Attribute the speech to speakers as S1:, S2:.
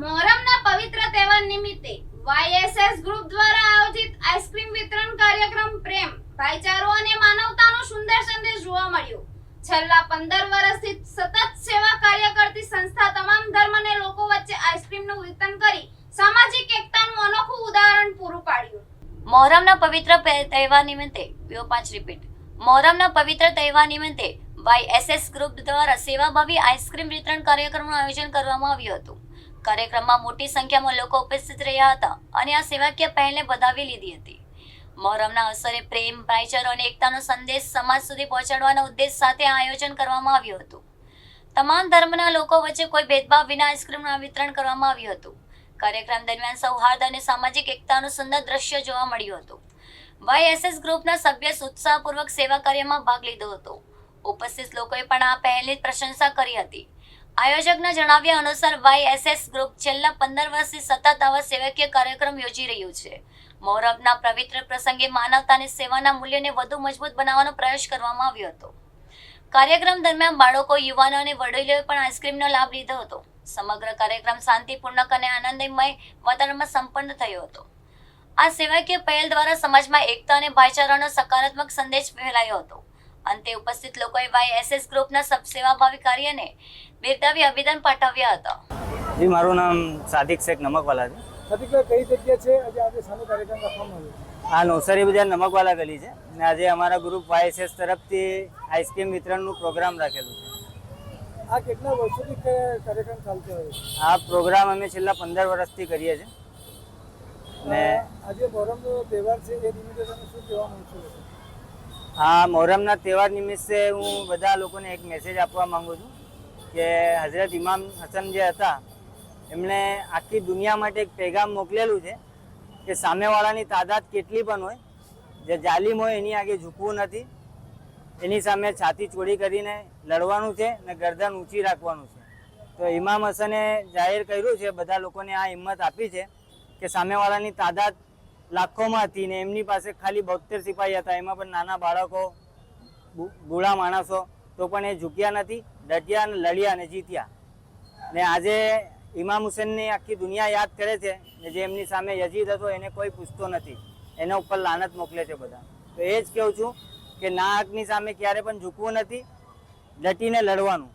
S1: મોહરમના પવિત્ર તહેવાર નિમિત્તે વાયએસએસ ગ્રુપ દ્વારા આયોજિત આઈસ્ક્રીમ વિતરણ કાર્યક્રમ પ્રેમ, ભાઈચારો અને માનવતાનો સુંદર સંદેશ જોવા મળ્યો. છેલ્લા 15 વર્ષથી સતત સેવા કાર્ય કરતી સંસ્થા તમામ ધર્મને લોકો વચ્ચે આઈસ્ક્રીમનું વિતરણ કરી સામાજિક એકતાનું અનોખું ઉદાહરણ પૂરું પાડ્યું. મોહરમના પવિત્ર તહેવાર નિમિત્તે મોહરમના પવિત્ર તહેવાર નિમિત્તે વાયએસએસ ગ્રુપ દ્વારા સેવાભાવી આઈસ્ક્રીમ વિતરણ કાર્યક્રમનું આયોજન કરવામાં આવ્યું હતું. કાર્યક્રમમાં મોટી સંખ્યામાં લોકો ઉપસ્થિત રહ્યા હતા અને આ સેવાકીય પહેલને વધાવી લીધી હતી. મોહરમના અવસરે પ્રેમ, ભાઈચારો અને એકતાનો સંદેશ સમાજ સુધી પહોંચાડવાના ઉદ્દેશ સાથે આ આયોજન કરવામાં આવ્યું હતું. તમામ ધર્મના લોકો વચ્ચે કોઈ ભેદભાવ વિના આઈસ્ક્રીમનું વિતરણ કરવામાં આવ્યું હતું. કાર્યક્રમ દરમિયાન સૌહાર્દ અને સામાજિક એકતાનું સુંદર દ્રશ્ય જોવા મળ્યું હતું. વાયએસએસ ગ્રુપના સભ્ય ઉત્સાહપૂર્વક સેવા કાર્યમાં ભાગ લીધો હતો. ઉપસ્થિત લોકોએ પણ આ પહેલની પ્રશંસા કરી હતી. આયોજકના જણાવ્યા અનુસાર વાયએસએસ ગ્રુપ છેલ્લા 15 વર્ષથી સતત આવા સેવાકીય કાર્યક્રમ યોજી રહ્યું છે. મોહરમના પવિત્ર પ્રસંગે માનવતા અને સેવાના મૂલ્યને વધુ મજબૂત બનાવવાનો પ્રયાસ કરવામાં આવ્યો હતો. કાર્યક્રમ દરમિયાન બાળકો, યુવાનો અને વડીલોએ પણ આઈસ્ક્રીમનો લાભ લીધો હતો. સમગ્ર કાર્યક્રમ શાંતિપૂર્ણ અને આનંદમય વાતાવરણમાં સંપન્ન થયો હતો. આ સેવાકીય પહેલ દ્વારા સમાજમાં એકતા અને ભાઈચારાનો સકારાત્મક સંદેશ ફેલાયો હતો. અંતે ઉપસ્થિત લોકોએ વાયએસએસ ગ્રુપના સેવાભાવી કાર્યને બિરદાવી અભિનંદન પાઠવ્યા હતા.
S2: જી, મારું નામ સાદિક શેખ નમકવાલા છે.
S3: કઈ જગ્યા છે આજે શાનો કાર્યક્રમ રાખવામાં આવ્યો?
S2: આ નવસારી બજાર નમકવાલા ગલી છે અને આજે અમારા ગ્રુપ વાયએસએસ તરફથી આઈસ્ક્રીમ વિતરણનું પ્રોગ્રામ રાખેલું છે.
S3: આ કેટલા વર્ષોથી કાર્યક્રમ ચાલતો હોય?
S2: આ પ્રોગ્રામ અમે છેલ્લા 15 વર્ષથી કરીએ છીએ.
S3: ને આજે મોહરમનો તહેવાર છે, એ નિમિત્તે તમે શું કહેવા માંગશો?
S2: આ મોહરમના તહેવાર નિમિત્તે હું બધા લોકોને એક મેસેજ આપવા માંગુ છું કે હઝરત ઇમામ હસન જે હતા એમણે આખી દુનિયા માટે એક પેગામ મોકલેલું છે કે સામેવાળાની તાદાદ કેટલી પણ હોય, જે જાલિમ હોય એની આગે ઝૂકવું નથી, એની સામે છાતી ચોડી કરીને લડવાનું છે અને ગરદન ઊંચી રાખવાનું છે. તો ઇમામ હસને જાહેર કર્યું છે, બધા લોકોને આ હિંમત આપી છે કે સામેવાળાની તાદાદ લાખોમાં હતી ને એમની પાસે ખાલી 72 સિપાહી હતા, એમાં પણ નાના બાળકો, બુઢા માણસો, તો પણ એ ઝૂક્યા નથી, ડટ્યા અને લડ્યા અને જીત્યા. ને આજે ઇમામ હુસેનની આખી દુનિયા યાદ કરે છે ને જે એમની સામે યઝીદ હતો એને કોઈ પૂછતો નથી, એના ઉપર લાનત મોકલે છે બધા. તો એ જ કહું છું કે ના હકની સામે ક્યારે પણ ઝૂકવું નથી, ડટીને લડવાનું.